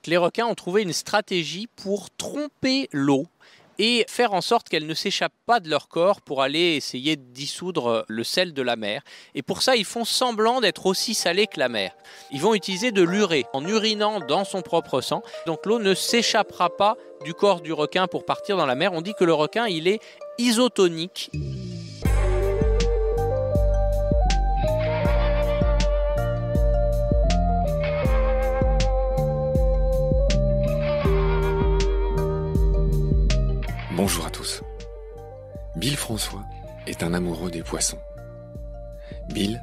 les requins ont trouvé une stratégie pour tromper l'eau et faire en sorte qu'elle ne s'échappe pas de leur corps pour aller essayer de dissoudre le sel de la mer. Et pour ça, ils font semblant d'être aussi salés que la mer. Ils vont utiliser de l'urée en urinant dans son propre sang. Donc l'eau ne s'échappera pas du corps du requin pour partir dans la mer. On dit que le requin, il est isotonique. Bonjour à tous. Bill François est un amoureux des poissons. Bill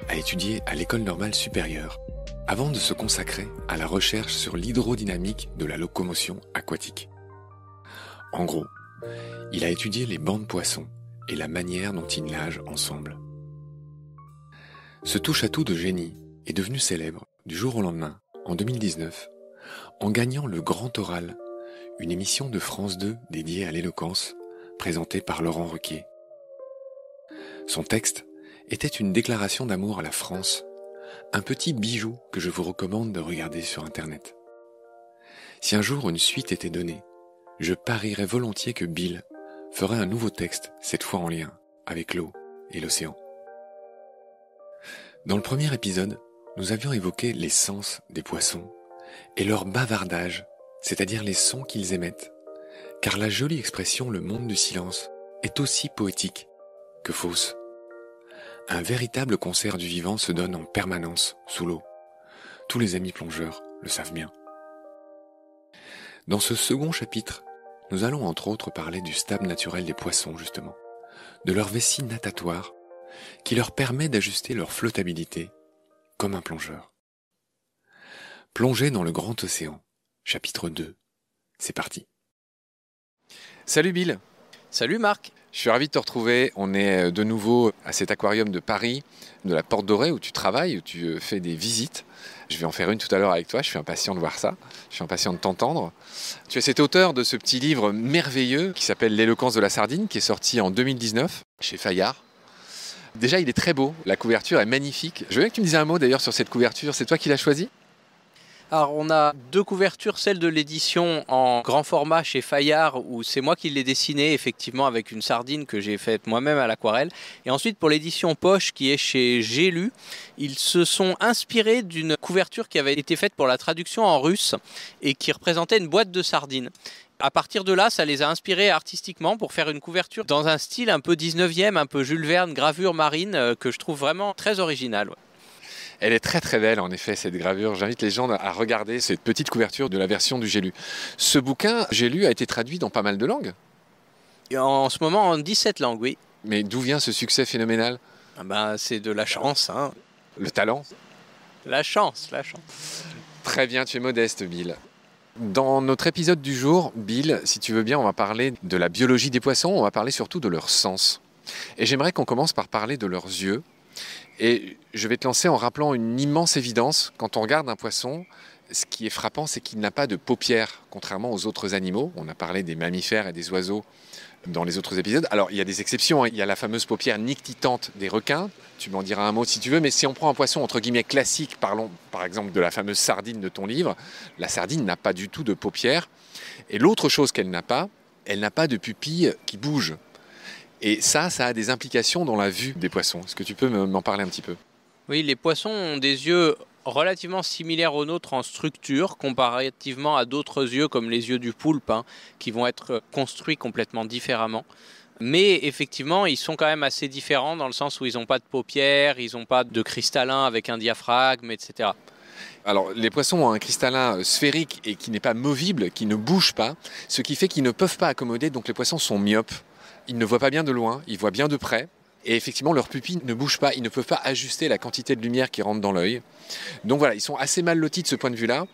a étudié à l'École normale supérieure avant de se consacrer à la recherche sur l'hydrodynamique de la locomotion aquatique. En gros, il a étudié les bancs de poissons et la manière dont ils nagent ensemble. Ce touche-à-tout de génie est devenu célèbre du jour au lendemain, en 2019, en gagnant le Grand Oral, une émission de France 2 dédiée à l'éloquence, présentée par Laurent Ruquier. Son texte était une déclaration d'amour à la France, un petit bijou que je vous recommande de regarder sur Internet. Si un jour une suite était donnée, je parierais volontiers que Bill ferait un nouveau texte, cette fois en lien avec l'eau et l'océan. Dans le premier épisode, nous avions évoqué les sens des poissons et leur bavardage, c'est-à-dire les sons qu'ils émettent, car la jolie expression « le monde du silence » est aussi poétique que fausse. Un véritable concert du vivant se donne en permanence sous l'eau. Tous les amis plongeurs le savent bien. Dans ce second chapitre, nous allons entre autres parler du stade naturel des poissons justement, de leur vessie natatoire qui leur permet d'ajuster leur flottabilité comme un plongeur. Plonger dans le grand océan. Chapitre 2, c'est parti. Salut Bill. Salut Marc. Je suis ravi de te retrouver. On est de nouveau à cet aquarium de Paris, de la Porte Dorée, où tu travailles, où tu fais des visites. Je vais en faire une tout à l'heure avec toi, je suis impatient de voir ça, je suis impatient de t'entendre. Tu es cet auteur de ce petit livre merveilleux qui s'appelle L'éloquence de la sardine, qui est sorti en 2019 chez Fayard. Déjà, il est très beau, la couverture est magnifique. Je veux bien que tu me dises un mot d'ailleurs sur cette couverture, c'est toi qui l'as choisie ? Alors on a deux couvertures, celle de l'édition en grand format chez Fayard où c'est moi qui l'ai dessinée effectivement avec une sardine que j'ai faite moi-même à l'aquarelle. Et ensuite pour l'édition poche qui est chez J'ai lu, ils se sont inspirés d'une couverture qui avait été faite pour la traduction en russe et qui représentait une boîte de sardines. À partir de là, ça les a inspirés artistiquement pour faire une couverture dans un style un peu 19e, un peu Jules Verne, gravure marine que je trouve vraiment très original. Elle est très très belle en effet cette gravure, j'invite les gens à regarder cette petite couverture de la version du J'ai lu. Ce bouquin, J'ai lu, a été traduit dans pas mal de langues. Et en ce moment en 17 langues, oui. Mais d'où vient ce succès phénoménal ? C'est de la chance, hein. Le talent ? La chance. Très bien, tu es modeste Bill. Dans notre épisode du jour, Bill, si tu veux bien, on va parler de la biologie des poissons, on va parler surtout de leurs sens. Et j'aimerais qu'on commence par parler de leurs yeux. Et je vais te lancer en rappelant une immense évidence. Quand on regarde un poisson, ce qui est frappant, c'est qu'il n'a pas de paupières, contrairement aux autres animaux. On a parlé des mammifères et des oiseaux dans les autres épisodes. Alors, il y a des exceptions, hein. Il y a la fameuse paupière nictitante des requins. Tu m'en diras un mot si tu veux. Mais si on prend un poisson, entre guillemets, classique, parlons par exemple de la fameuse sardine de ton livre, la sardine n'a pas du tout de paupières. Et l'autre chose qu'elle n'a pas de pupille qui bouge. Et ça a des implications dans la vue des poissons. Est-ce que tu peux m'en parler un petit peu ? Oui, les poissons ont des yeux relativement similaires aux nôtres en structure, comparativement à d'autres yeux comme les yeux du poulpe, qui vont être construits complètement différemment. Mais effectivement, ils sont quand même assez différents dans le sens où ils n'ont pas de paupières, ils n'ont pas de cristallin avec un diaphragme, etc. Alors, les poissons ont un cristallin sphérique et qui n'est pas movible, qui ne bouge pas, ce qui fait qu'ils ne peuvent pas accommoder, donc les poissons sont myopes. Ils ne voient pas bien de loin, ils voient bien de près. Et effectivement, leurs pupilles ne bougent pas, ils ne peuvent pas ajuster la quantité de lumière qui rentre dans l'œil. Donc voilà, ils sont assez mal lotis de ce point de vue-là.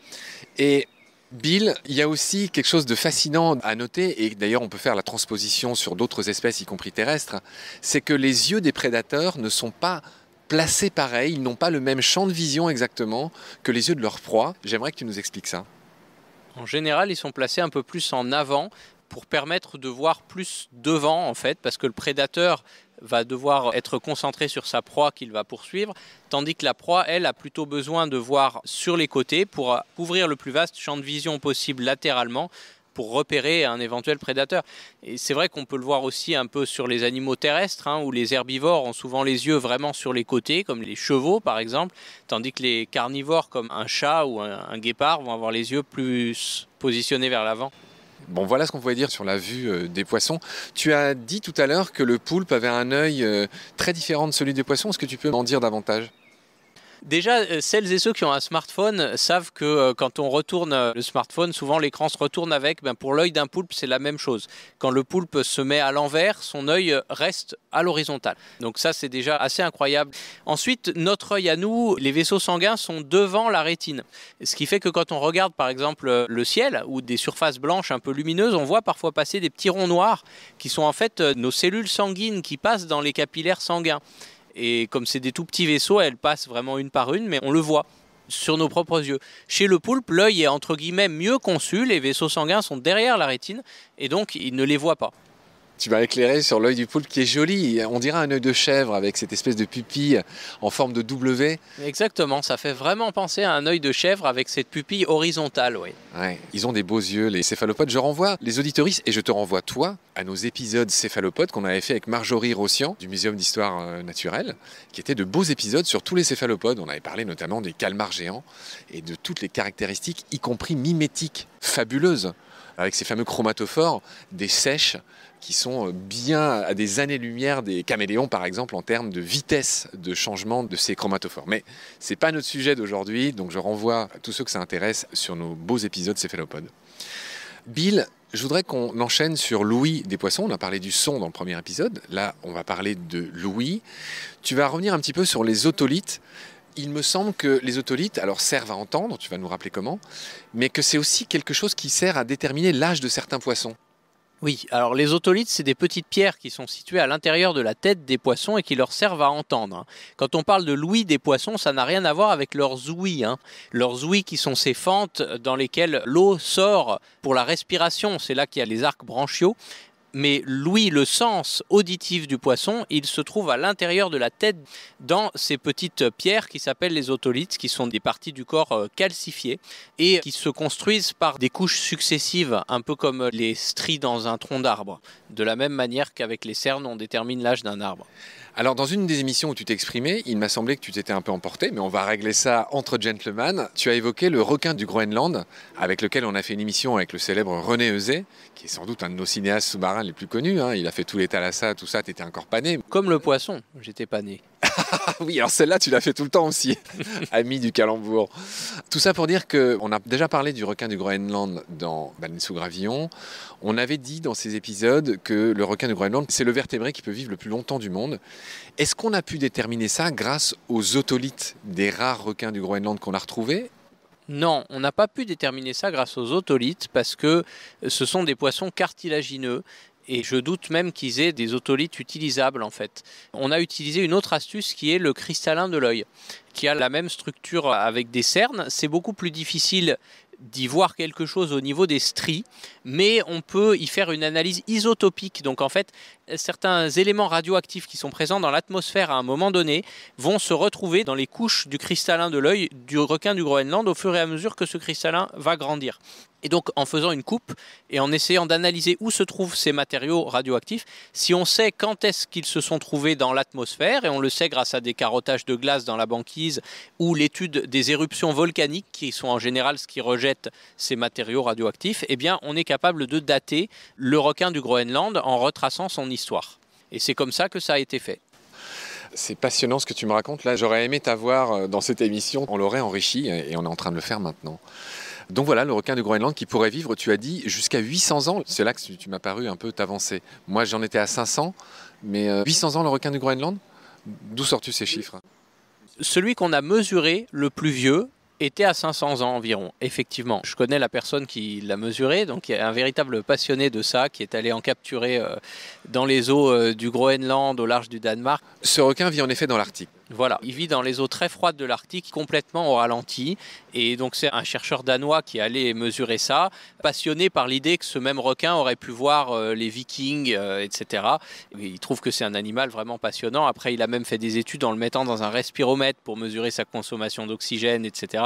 Et Bill, il y a aussi quelque chose de fascinant à noter, et d'ailleurs on peut faire la transposition sur d'autres espèces, y compris terrestres, c'est que les yeux des prédateurs ne sont pas placés pareil, ils n'ont pas le même champ de vision exactement que les yeux de leur proie. J'aimerais que tu nous expliques ça. En général, ils sont placés un peu plus en avant pour permettre de voir plus devant en fait, parce que le prédateur va devoir être concentré sur sa proie qu'il va poursuivre, tandis que la proie, elle, a plutôt besoin de voir sur les côtés pour couvrir le plus vaste champ de vision possible latéralement pour repérer un éventuel prédateur. Et c'est vrai qu'on peut le voir aussi un peu sur les animaux terrestres, où les herbivores ont souvent les yeux vraiment sur les côtés, comme les chevaux par exemple, tandis que les carnivores comme un chat ou un guépard vont avoir les yeux plus positionnés vers l'avant. Bon, voilà ce qu'on pouvait dire sur la vue des poissons. Tu as dit tout à l'heure que le poulpe avait un œil très différent de celui des poissons. Est-ce que tu peux m'en dire davantage ? Déjà, celles et ceux qui ont un smartphone savent que quand on retourne le smartphone, souvent l'écran se retourne avec. Pour l'œil d'un poulpe, c'est la même chose. Quand le poulpe se met à l'envers, son œil reste à l'horizontale. Donc ça, c'est déjà assez incroyable. Ensuite, notre œil à nous, les vaisseaux sanguins sont devant la rétine. Ce qui fait que quand on regarde par exemple le ciel ou des surfaces blanches un peu lumineuses, on voit parfois passer des petits ronds noirs qui sont en fait nos cellules sanguines qui passent dans les capillaires sanguins. Et comme c'est des tout petits vaisseaux, elles passent vraiment une par une, mais on le voit sur nos propres yeux. Chez le poulpe, l'œil est entre guillemets mieux conçu, les vaisseaux sanguins sont derrière la rétine, et donc il ne les voit pas. Tu m'as éclairé sur l'œil du poulpe qui est joli. On dirait un œil de chèvre avec cette espèce de pupille en forme de W. Exactement, ça fait vraiment penser à un œil de chèvre avec cette pupille horizontale. Oui. Ouais, ils ont des beaux yeux, les céphalopodes. Je renvoie les auditoristes et je te renvoie toi à nos épisodes céphalopodes qu'on avait fait avec Marjorie Rossian du Muséum d'Histoire Naturelle, qui étaient de beaux épisodes sur tous les céphalopodes. On avait parlé notamment des calmars géants et de toutes les caractéristiques, y compris mimétiques, fabuleuses, avec ces fameux chromatophores, des sèches qui sont bien à des années-lumière des caméléons, par exemple, en termes de vitesse de changement de ces chromatophores. Mais ce n'est pas notre sujet d'aujourd'hui, donc je renvoie à tous ceux que ça intéresse sur nos beaux épisodes céphalopodes. Bill, je voudrais qu'on enchaîne sur l'ouïe des poissons. On a parlé du son dans le premier épisode. Là, on va parler de l'ouïe. Tu vas revenir un petit peu sur les otolithes. Il me semble que les otolithes alors, servent à entendre, tu vas nous rappeler comment, mais que c'est aussi quelque chose qui sert à déterminer l'âge de certains poissons. Oui, alors les otolithes, c'est des petites pierres qui sont situées à l'intérieur de la tête des poissons et qui leur servent à entendre. Quand on parle de l'ouïe des poissons, ça n'a rien à voir avec leurs ouïes. Leurs ouïes qui sont ces fentes dans lesquelles l'eau sort pour la respiration, c'est là qu'il y a les arcs branchiaux. Mais l'ouïe, le sens auditif du poisson, il se trouve à l'intérieur de la tête dans ces petites pierres qui s'appellent les otolithes, qui sont des parties du corps calcifiées et qui se construisent par des couches successives, un peu comme les stries dans un tronc d'arbre, de la même manière qu'avec les cernes, on détermine l'âge d'un arbre. Alors, dans une des émissions où tu t'es exprimé, il m'a semblé que tu t'étais un peu emporté, mais on va régler ça entre gentlemen. Tu as évoqué le requin du Groenland, avec lequel on a fait une émission avec le célèbre René Euzet, qui est sans doute un de nos cinéastes sous-marins les plus connus. Il a fait tous les Thalassa, tout ça, t'étais encore pas né. Comme le poisson, j'étais pas né. Oui, alors celle-là, tu l'as fait tout le temps aussi, ami du calembour. Tout ça pour dire qu'on a déjà parlé du requin du Groenland dans Baleine sous gravillon. On avait dit dans ces épisodes que le requin du Groenland, c'est le vertébré qui peut vivre le plus longtemps du monde. Est-ce qu'on a pu déterminer ça grâce aux otolithes des rares requins du Groenland qu'on a retrouvés ? Non, on n'a pas pu déterminer ça grâce aux otolithes parce que ce sont des poissons cartilagineux. Et je doute même qu'ils aient des otolithes utilisables en fait. On a utilisé une autre astuce qui est le cristallin de l'œil, qui a la même structure avec des cernes. C'est beaucoup plus difficile d'y voir quelque chose au niveau des stries, mais on peut y faire une analyse isotopique. Donc en fait, certains éléments radioactifs qui sont présents dans l'atmosphère à un moment donné vont se retrouver dans les couches du cristallin de l'œil du requin du Groenland au fur et à mesure que ce cristallin va grandir. Et donc en faisant une coupe et en essayant d'analyser où se trouvent ces matériaux radioactifs, si on sait quand est-ce qu'ils se sont trouvés dans l'atmosphère, et on le sait grâce à des carottages de glace dans la banquise ou l'étude des éruptions volcaniques qui sont en général ce qui rejette ces matériaux radioactifs, eh bien on est capable de dater le requin du Groenland en retraçant son histoire. Et c'est comme ça que ça a été fait. C'est passionnant ce que tu me racontes. Là, j'aurais aimé t'avoir dans cette émission. On l'aurait enrichi et on est en train de le faire maintenant. Donc voilà, le requin du Groenland qui pourrait vivre, tu as dit, jusqu'à 800 ans. C'est là que tu m'as paru un peu t'avancer. Moi, j'en étais à 500, mais 800 ans le requin du Groenland ? D'où sors-tu ces chiffres ? Celui qu'on a mesuré le plus vieux était à 500 ans environ, effectivement. Je connais la personne qui l'a mesuré, donc il y a un véritable passionné de ça qui est allé en capturer dans les eaux du Groenland au large du Danemark. Ce requin vit en effet dans l'Arctique. Voilà, il vit dans les eaux très froides de l'Arctique, complètement au ralenti. Et donc c'est un chercheur danois qui allait mesurer ça, passionné par l'idée que ce même requin aurait pu voir les Vikings, etc. Et il trouve que c'est un animal vraiment passionnant. Après, il a même fait des études en le mettant dans un respiromètre pour mesurer sa consommation d'oxygène, etc.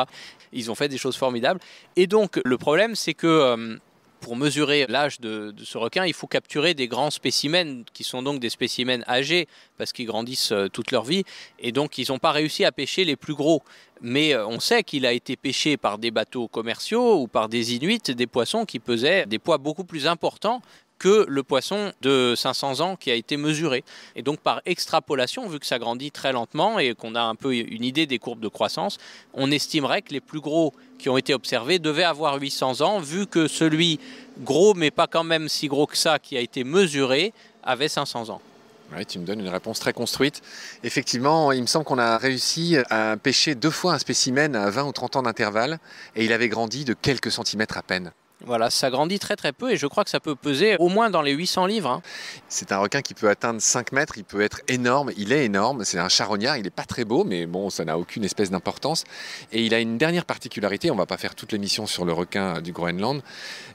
Ils ont fait des choses formidables. Et donc le problème, c'est que pour mesurer l'âge de ce requin, il faut capturer des grands spécimens, qui sont donc des spécimens âgés, parce qu'ils grandissent toute leur vie, et donc ils n'ont pas réussi à pêcher les plus gros. Mais on sait qu'il a été pêché par des bateaux commerciaux ou par des Inuits, des poissons qui pesaient des poids beaucoup plus importants que le poisson de 500 ans qui a été mesuré. Et donc par extrapolation, vu que ça grandit très lentement et qu'on a un peu une idée des courbes de croissance, on estimerait que les plus gros qui ont été observés devaient avoir 800 ans, vu que celui gros, mais pas quand même si gros que ça, qui a été mesuré, avait 500 ans. Oui, tu me donnes une réponse très construite. Effectivement, il me semble qu'on a réussi à pêcher 2 fois un spécimen à 20 ou 30 ans d'intervalle et il avait grandi de quelques centimètres à peine. Voilà, ça grandit très très peu et je crois que ça peut peser au moins dans les 800 livres. Hein. C'est un requin qui peut atteindre 5 mètres, il peut être énorme, il est énorme, c'est un charognard, il n'est pas très beau, mais bon, ça n'a aucune espèce d'importance. Et il a une dernière particularité, on ne va pas faire toute l'émission sur le requin du Groenland.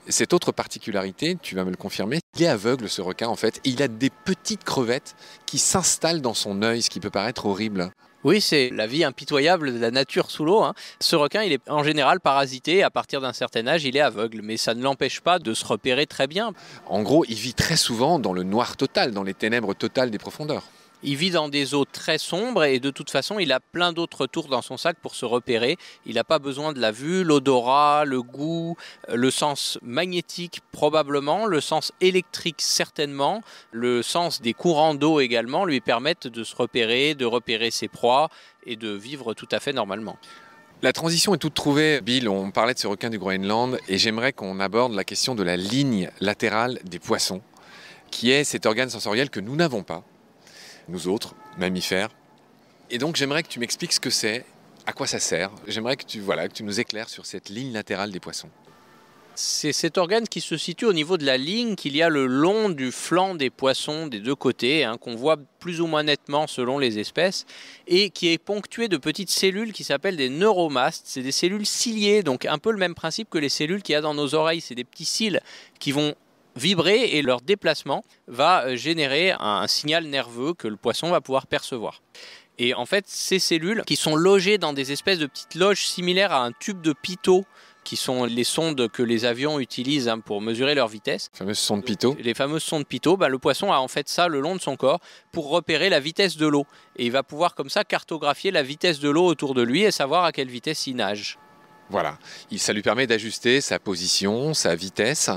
Cette autre particularité, tu vas me le confirmer, il est aveugle ce requin en fait, et il a des petites crevettes qui s'installent dans son œil, ce qui peut paraître horrible. Oui, c'est la vie impitoyable de la nature sous l'eau. Hein. Ce requin, il est en général parasité. À partir d'un certain âge, il est aveugle. Mais ça ne l'empêche pas de se repérer très bien. En gros, il vit très souvent dans le noir total, dans les ténèbres totales des profondeurs. Il vit dans des eaux très sombres et de toute façon, il a plein d'autres tours dans son sac pour se repérer. Il n'a pas besoin de la vue, l'odorat, le goût, le sens magnétique probablement, le sens électrique certainement, le sens des courants d'eau également lui permettent de se repérer, de repérer ses proies et de vivre tout à fait normalement. La transition est toute trouvée. Bill, on parlait de ce requin du Groenland et j'aimerais qu'on aborde la question de la ligne latérale des poissons, qui est cet organe sensoriel que nous n'avons pas. Nous autres, mammifères. Et donc j'aimerais que tu m'expliques ce que c'est, à quoi ça sert. J'aimerais que tu nous éclaires sur cette ligne latérale des poissons. C'est cet organe qui se situe au niveau de la ligne qu'il y a le long du flanc des poissons des deux côtés, hein, qu'on voit plus ou moins nettement selon les espèces, et qui est ponctué de petites cellules qui s'appellent des neuromastes. C'est des cellules ciliées, donc un peu le même principe que les cellules qu'il y a dans nos oreilles. C'est des petits cils qui vont vibrer et leur déplacement va générer un signal nerveux que le poisson va pouvoir percevoir. Et en fait, ces cellules qui sont logées dans des espèces de petites loges similaires à un tube de pitot, qui sont les sondes que les avions utilisent pour mesurer leur vitesse. Les fameuses sondes pitot. Les fameuses sondes pitot, le poisson a en fait ça le long de son corps pour repérer la vitesse de l'eau. Et il va pouvoir comme ça cartographier la vitesse de l'eau autour de lui et savoir à quelle vitesse il nage. Voilà, ça lui permet d'ajuster sa position, sa vitesse,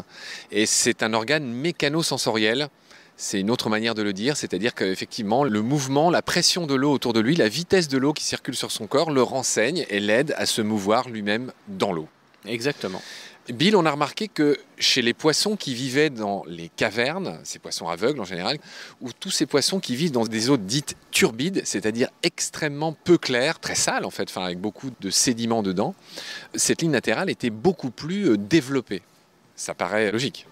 et c'est un organe mécano-sensoriel. C'est une autre manière de le dire, c'est-à-dire qu'effectivement, le mouvement, la pression de l'eau autour de lui, la vitesse de l'eau qui circule sur son corps le renseigne et l'aide à se mouvoir lui-même dans l'eau. Exactement. Bill, on a remarqué que chez les poissons qui vivaient dans les cavernes, ces poissons aveugles en général, ou tous ces poissons qui vivent dans des eaux dites turbides, c'est-à-dire extrêmement peu claires, très sales en fait, avec beaucoup de sédiments dedans, cette ligne latérale était beaucoup plus développée. Ça paraît logique.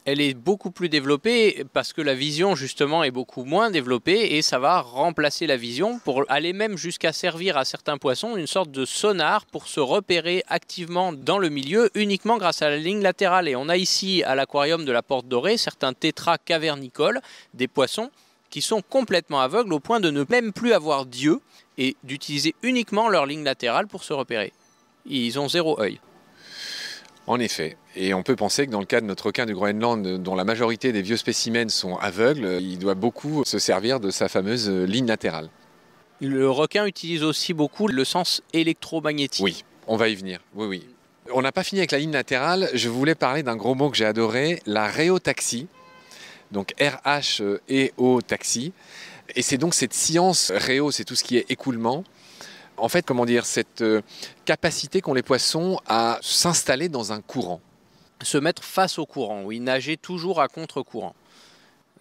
Elle est beaucoup plus développée parce que la vision justement est beaucoup moins développée et ça va remplacer la vision pour aller même jusqu'à servir à certains poissons une sorte de sonar pour se repérer activement dans le milieu uniquement grâce à la ligne latérale. Et on a ici à l'aquarium de la Porte Dorée certains tétras cavernicoles, des poissons qui sont complètement aveugles au point de ne même plus avoir d'yeux et d'utiliser uniquement leur ligne latérale pour se repérer. Ils ont 0 œil. En effet, et on peut penser que dans le cas de notre requin du Groenland, dont la majorité des vieux spécimens sont aveugles, il doit beaucoup se servir de sa fameuse ligne latérale. Le requin utilise aussi beaucoup le sens électromagnétique. Oui, on va y venir, oui. On n'a pas fini avec la ligne latérale, je voulais parler d'un gros mot que j'ai adoré, la rhéotaxie, donc R-H-E-O taxie, et c'est donc cette science, rhéo c'est tout ce qui est écoulement, en fait, cette capacité qu'ont les poissons à s'installer dans un courant. Se mettre face au courant, oui, nager toujours à contre-courant.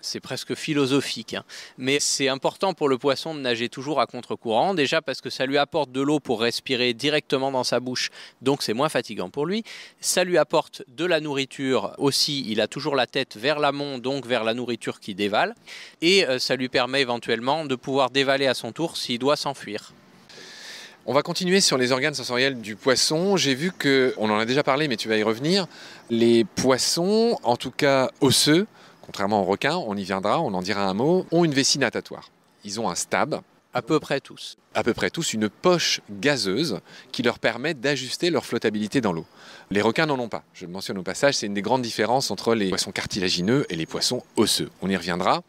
C'est presque philosophique, hein. Mais c'est important pour le poisson de nager toujours à contre-courant, déjà parce que ça lui apporte de l'eau pour respirer directement dans sa bouche, donc c'est moins fatigant pour lui. Ça lui apporte de la nourriture aussi, il a toujours la tête vers l'amont, donc vers la nourriture qu'il dévale, et ça lui permet éventuellement de pouvoir dévaler à son tour s'il doit s'enfuir. On va continuer sur les organes sensoriels du poisson. J'ai vu que, on en a déjà parlé mais tu vas y revenir, les poissons, en tout cas osseux, contrairement aux requins, on y viendra, on en dira un mot, ont une vessie natatoire. Ils ont un stab. À peu près tous. À peu près tous, une poche gazeuse qui leur permet d'ajuster leur flottabilité dans l'eau. Les requins n'en ont pas. Je le mentionne au passage, c'est une des grandes différences entre les poissons cartilagineux et les poissons osseux. On y reviendra.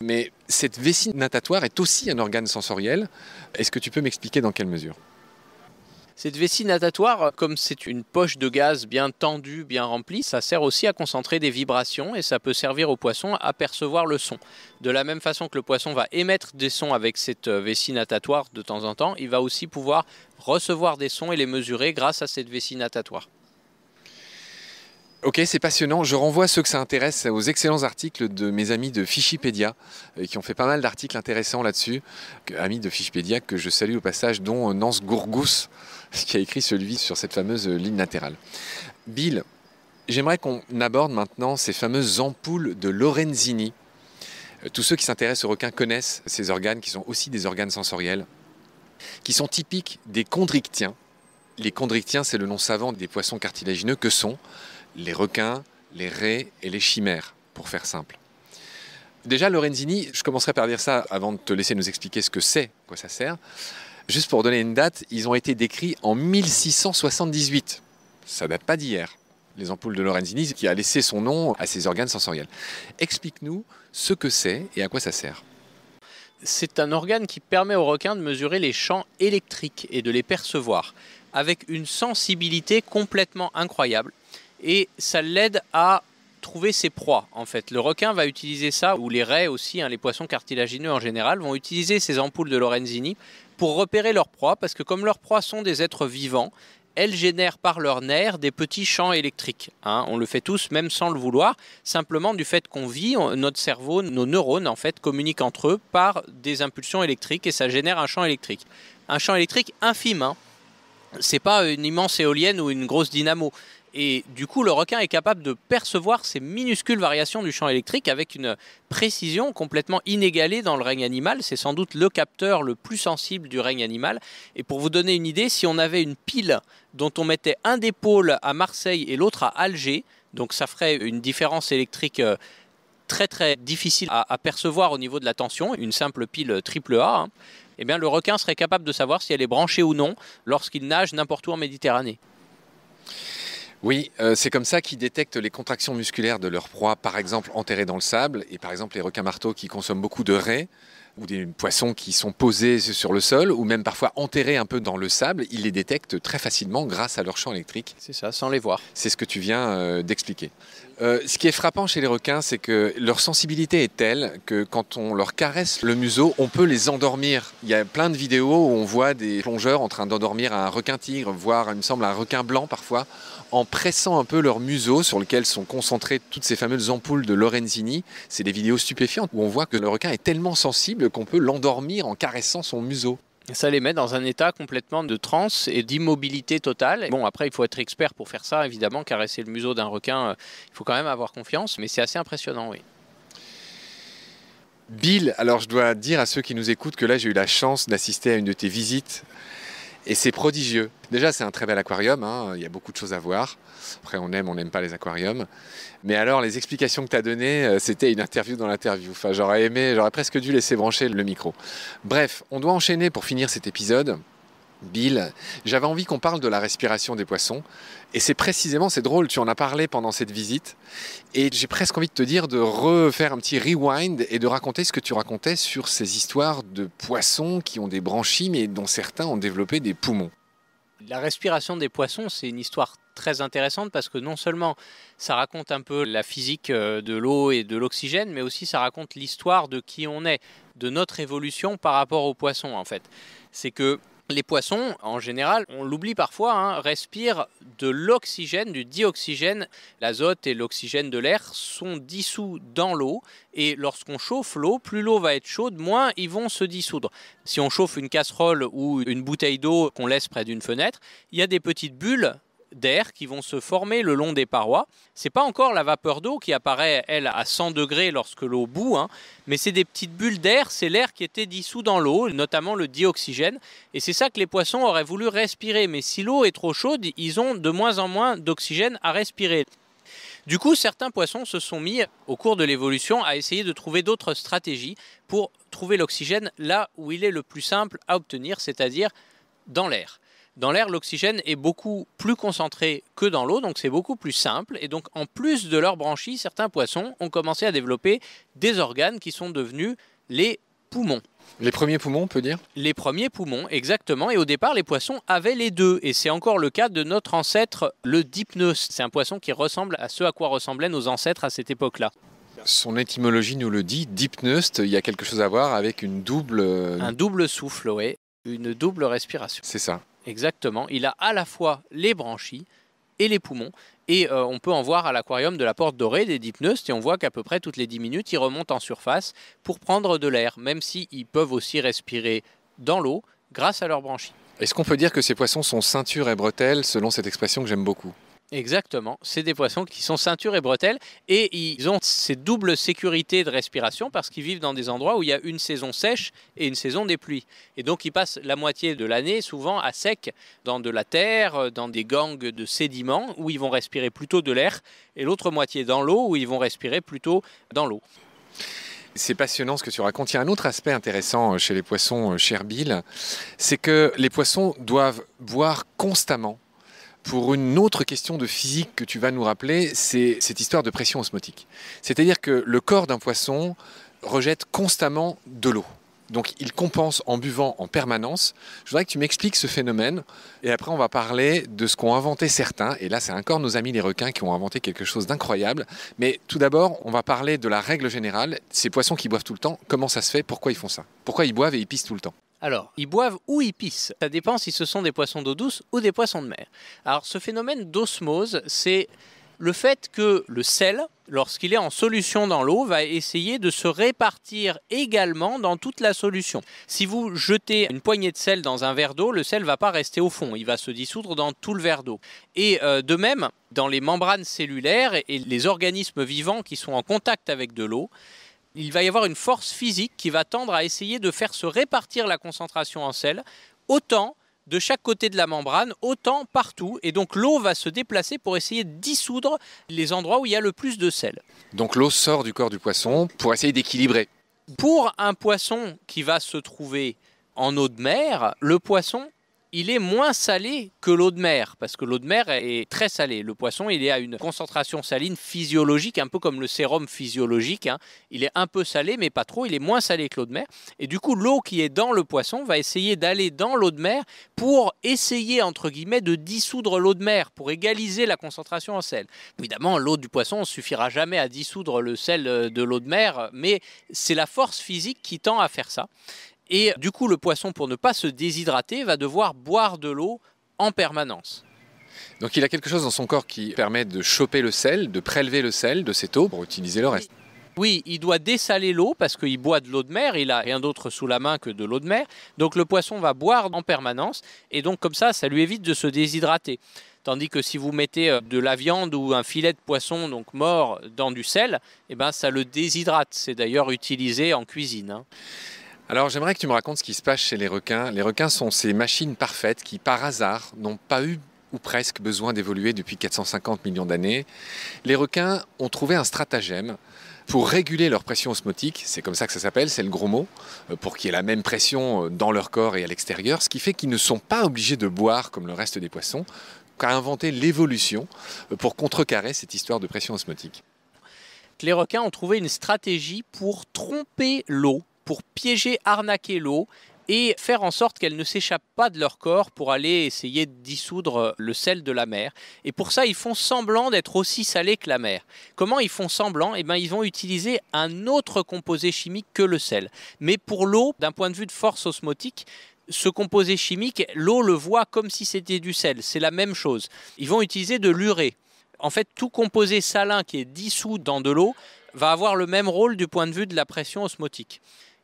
Mais cette vessie natatoire est aussi un organe sensoriel. Est-ce que tu peux m'expliquer dans quelle mesure ? Cette vessie natatoire, comme c'est une poche de gaz bien tendue, bien remplie, ça sert aussi à concentrer des vibrations et ça peut servir au poisson à percevoir le son. De la même façon que le poisson va émettre des sons avec cette vessie natatoire de temps en temps, il va aussi pouvoir recevoir des sons et les mesurer grâce à cette vessie natatoire. Ok, c'est passionnant. Je renvoie ceux que ça intéresse aux excellents articles de mes amis de Fichipédia, qui ont fait pas mal d'articles intéressants là-dessus. Amis de Fichipédia que je salue au passage, dont Nance Gourgous, qui a écrit celui sur cette fameuse ligne latérale. Bill, j'aimerais qu'on aborde maintenant ces fameuses ampoules de Lorenzini. Tous ceux qui s'intéressent aux requins connaissent ces organes qui sont aussi des organes sensoriels, qui sont typiques des chondrichtiens. Les chondrichtiens, c'est le nom savant des poissons cartilagineux que sont les requins, les raies et les chimères, pour faire simple. Déjà, Lorenzini, je commencerai par dire ça avant de te laisser nous expliquer ce que c'est, à quoi ça sert. Juste pour donner une date, ils ont été décrits en 1678. Ça date pas d'hier, les ampoules de Lorenzini, qui a laissé son nom à ces organes sensoriels. Explique-nous ce que c'est et à quoi ça sert. C'est un organe qui permet aux requins de mesurer les champs électriques et de les percevoir, avec une sensibilité complètement incroyable. Et ça l'aide à trouver ses proies, en fait. Le requin va utiliser ça, ou les raies aussi, les poissons cartilagineux en général, vont utiliser ces ampoules de Lorenzini pour repérer leurs proies, parce que comme leurs proies sont des êtres vivants, elles génèrent par leurs nerfs des petits champs électriques. On le fait tous, même sans le vouloir, simplement du fait qu'on vit, notre cerveau, nos neurones, en fait, communiquent entre eux par des impulsions électriques, et ça génère un champ électrique. Un champ électrique infime, c'est pas une immense éolienne ou une grosse dynamo. Et du coup, le requin est capable de percevoir ces minuscules variations du champ électrique avec une précision complètement inégalée dans le règne animal. C'est sans doute le capteur le plus sensible du règne animal. Et pour vous donner une idée, si on avait une pile dont on mettait un des pôles à Marseille et l'autre à Alger, donc ça ferait une différence électrique très très difficile à percevoir au niveau de la tension, une simple pile AAA, eh bien le requin serait capable de savoir si elle est branchée ou non lorsqu'il nage n'importe où en Méditerranée. Oui, c'est comme ça qu'ils détectent les contractions musculaires de leur proie, par exemple enterrées dans le sable, et par exemple les requins marteaux qui consomment beaucoup de raies, ou des poissons qui sont posés sur le sol, ou même parfois enterrés un peu dans le sable, ils les détectent très facilement grâce à leur champ électrique. C'est ça, sans les voir. C'est ce que tu viens d'expliquer. Ce qui est frappant chez les requins, c'est que leur sensibilité est telle que quand on leur caresse le museau, on peut les endormir. Il y a plein de vidéos où on voit des plongeurs en train d'endormir un requin-tigre, voire, il me semble, un requin blanc parfois, en pressant un peu leur museau sur lequel sont concentrées toutes ces fameuses ampoules de Lorenzini. C'est des vidéos stupéfiantes où on voit que le requin est tellement sensible qu'on peut l'endormir en caressant son museau. Ça les met dans un état complètement de transe et d'immobilité totale. Bon, après, il faut être expert pour faire ça, évidemment. Caresser le museau d'un requin, il faut quand même avoir confiance, mais c'est assez impressionnant, oui. Bill, alors je dois dire à ceux qui nous écoutent que là, j'ai eu la chance d'assister à une de tes visites. Et c'est prodigieux. Déjà, c'est un très bel aquarium, il y a beaucoup de choses à voir. Après, on n'aime pas les aquariums. Mais alors, les explications que tu as données, c'était une interview dans l'interview. Enfin, j'aurais presque dû laisser brancher le micro. Bref, on doit enchaîner pour finir cet épisode. Bill, j'avais envie qu'on parle de la respiration des poissons. Et c'est drôle, tu en as parlé pendant cette visite. Et j'ai presque envie de te dire de refaire un petit rewind et de raconter ce que tu racontais sur ces histoires de poissons qui ont des branchies, mais dont certains ont développé des poumons. La respiration des poissons, c'est une histoire très intéressante parce que non seulement ça raconte un peu la physique de l'eau et de l'oxygène, mais aussi ça raconte l'histoire de qui on est, de notre évolution par rapport aux poissons en fait. C'est que Les poissons, en général, on l'oublie parfois, hein, respirent de l'oxygène, du dioxygène. L'azote et l'oxygène de l'air sont dissous dans l'eau. Et lorsqu'on chauffe l'eau, plus l'eau va être chaude, moins ils vont se dissoudre. Si on chauffe une casserole ou une bouteille d'eau qu'on laisse près d'une fenêtre, il y a des petites bulles d'air qui vont se former le long des parois. C'est pas encore la vapeur d'eau qui apparaît, elle, à 100 degrés lorsque l'eau bout, hein, mais c'est des petites bulles d'air, c'est l'air qui était dissous dans l'eau, notamment le dioxygène, et c'est ça que les poissons auraient voulu respirer, mais si l'eau est trop chaude, ils ont de moins en moins d'oxygène à respirer. Du coup, certains poissons se sont mis, au cours de l'évolution, à essayer de trouver d'autres stratégies pour trouver l'oxygène là où il est le plus simple à obtenir, c'est-à-dire dans l'air. Dans l'air, l'oxygène est beaucoup plus concentré que dans l'eau, donc c'est beaucoup plus simple. Et donc, en plus de leurs branchies, certains poissons ont commencé à développer des organes qui sont devenus les poumons. Les premiers poumons, on peut dire? Les premiers poumons, exactement. Et au départ, les poissons avaient les deux. Et c'est encore le cas de notre ancêtre, le dipneus. C'est un poisson qui ressemble à ce à quoi ressemblaient nos ancêtres à cette époque-là. Son étymologie nous le dit, dipneus, il y a quelque chose à voir avec une double... Un double souffle, oui. Une double respiration. C'est ça. Exactement, il a à la fois les branchies et les poumons. Et on peut en voir à l'aquarium de la Porte Dorée des dipneus, et on voit qu'à peu près toutes les 10 minutes, ils remontent en surface pour prendre de l'air, même s'ils peuvent aussi respirer dans l'eau grâce à leurs branchies. Est-ce qu'on peut dire que ces poissons sont ceinture et bretelles, selon cette expression que j'aime beaucoup? Exactement, c'est des poissons qui sont ceinture et bretelles et ils ont ces doubles sécurités de respiration parce qu'ils vivent dans des endroits où il y a une saison sèche et une saison des pluies. Et donc ils passent la moitié de l'année souvent à sec dans de la terre, dans des gangs de sédiments où ils vont respirer plutôt de l'air et l'autre moitié dans l'eau où ils vont respirer plutôt dans l'eau. C'est passionnant ce que tu racontes. Il y a un autre aspect intéressant chez les poissons, cher Bill, c'est que les poissons doivent boire constamment. Pour une autre question de physique que tu vas nous rappeler, c'est cette histoire de pression osmotique. C'est-à-dire que le corps d'un poisson rejette constamment de l'eau. Donc il compense en buvant en permanence. Je voudrais que tu m'expliques ce phénomène. Et après, on va parler de ce qu'ont inventé certains. Et là, c'est encore nos amis les requins qui ont inventé quelque chose d'incroyable. Mais tout d'abord, on va parler de la règle générale. Ces poissons qui boivent tout le temps, comment ça se fait? Pourquoi ils font ça? Pourquoi ils boivent et ils pissent tout le temps? Alors, ils boivent ou ils pissent. Ça dépend si ce sont des poissons d'eau douce ou des poissons de mer. Alors, ce phénomène d'osmose, c'est le fait que le sel, lorsqu'il est en solution dans l'eau, va essayer de se répartir également dans toute la solution. Si vous jetez une poignée de sel dans un verre d'eau, le sel ne va pas rester au fond, il va se dissoudre dans tout le verre d'eau. Et de même, dans les membranes cellulaires et les organismes vivants qui sont en contact avec de l'eau, il va y avoir une force physique qui va tendre à essayer de faire se répartir la concentration en sel, autant de chaque côté de la membrane, autant partout. Et donc l'eau va se déplacer pour essayer de dissoudre les endroits où il y a le plus de sel. Donc l'eau sort du corps du poisson pour essayer d'équilibrer. Pour un poisson qui va se trouver en eau de mer, le poisson, il est moins salé que l'eau de mer, parce que l'eau de mer est très salée. Le poisson, il est à une concentration saline physiologique, un peu comme le sérum physiologique, hein. Il est un peu salé, mais pas trop, il est moins salé que l'eau de mer. Et du coup, l'eau qui est dans le poisson va essayer d'aller dans l'eau de mer pour essayer, entre guillemets, de dissoudre l'eau de mer, pour égaliser la concentration en sel. Évidemment, l'eau du poisson ne suffira jamais à dissoudre le sel de l'eau de mer, mais c'est la force physique qui tend à faire ça. Et du coup, le poisson, pour ne pas se déshydrater, va devoir boire de l'eau en permanence. Donc il a quelque chose dans son corps qui permet de choper le sel, de prélever le sel de cette eau pour utiliser le reste. Oui, il doit dessaler l'eau parce qu'il boit de l'eau de mer, il n'a rien d'autre sous la main que de l'eau de mer. Donc le poisson va boire en permanence et donc comme ça lui évite de se déshydrater. Tandis que si vous mettez de la viande ou un filet de poisson donc mort dans du sel, eh ben, ça le déshydrate. C'est d'ailleurs utilisé en cuisine, hein. Alors j'aimerais que tu me racontes ce qui se passe chez les requins. Les requins sont ces machines parfaites qui, par hasard, n'ont pas eu ou presque besoin d'évoluer depuis 450 millions d'années. Les requins ont trouvé un stratagème pour réguler leur pression osmotique, c'est comme ça que ça s'appelle, c'est le gros mot, pour qu'il y ait la même pression dans leur corps et à l'extérieur, ce qui fait qu'ils ne sont pas obligés de boire comme le reste des poissons, qu'a inventé l'évolution pour contrecarrer cette histoire de pression osmotique. Les requins ont trouvé une stratégie pour tromper l'eau, pour piéger, arnaquer l'eau et faire en sorte qu'elle ne s'échappe pas de leur corps pour aller essayer de dissoudre le sel de la mer. Et pour ça, ils font semblant d'être aussi salés que la mer. Comment ils font semblant? Eh bien, ils vont utiliser un autre composé chimique que le sel. Mais pour l'eau, d'un point de vue de force osmotique, Ce composé chimique, l'eau le voit comme si c'était du sel. C'est la même chose. Ils vont utiliser de l'urée. En fait, tout composé salin qui est dissous dans de l'eau va avoir le même rôle du point de vue de la pression osmotique.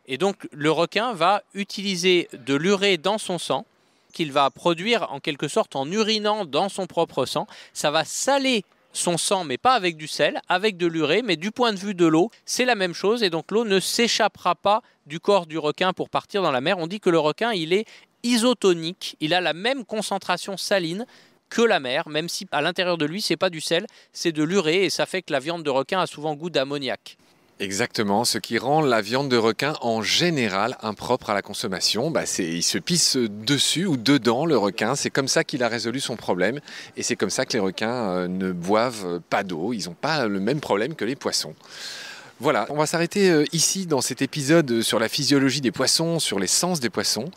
Et donc, le requin va utiliser de l'urée dans son sang, qu'il va produire en quelque sorte en urinant dans son propre sang. Ça va saler son sang, mais pas avec du sel, avec de l'urée, mais du point de vue de l'eau, c'est la même chose. Et donc, l'eau ne s'échappera pas du corps du requin pour partir dans la mer. On dit que le requin, il est isotonique, il a la même concentration saline que la mer, même si à l'intérieur de lui, c'est pas du sel, c'est de l'urée, et ça fait que la viande de requin a souvent goût d'ammoniac. Exactement, ce qui rend la viande de requin en général impropre à la consommation, il se pisse dessus ou dedans le requin, c'est comme ça qu'il a résolu son problème et c'est comme ça que les requins ne boivent pas d'eau, ils n'ont pas le même problème que les poissons. Voilà, on va s'arrêter ici dans cet épisode sur la physiologie des poissons, sur les sens des poissons.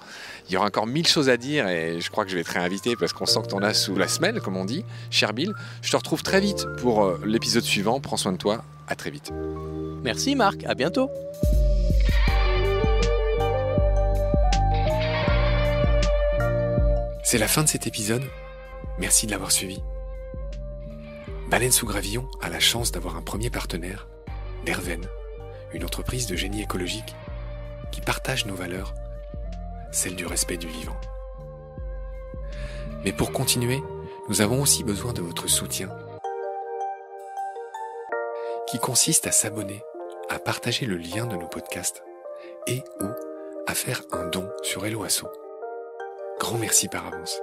Il y aura encore 1000 choses à dire et je crois que je vais te réinviter parce qu'on sent que t'en as sous la semelle, comme on dit. Cher Bill, je te retrouve très vite pour l'épisode suivant. Prends soin de toi, à très vite. Merci Marc, à bientôt. C'est la fin de cet épisode. Merci de l'avoir suivi. Baleine sous gravillon a la chance d'avoir un premier partenaire, Derven, une entreprise de génie écologique qui partage nos valeurs, celle du respect du vivant. Mais pour continuer, nous avons aussi besoin de votre soutien, qui consiste à s'abonner, à partager le lien de nos podcasts et ou à faire un don sur Hello Asso. Grand merci par avance.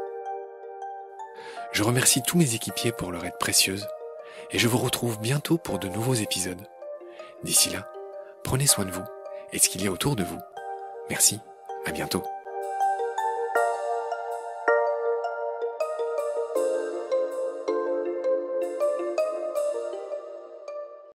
Je remercie tous mes équipiers pour leur aide précieuse et je vous retrouve bientôt pour de nouveaux épisodes. D'ici là, prenez soin de vous et de ce qu'il y a autour de vous. Merci, à bientôt.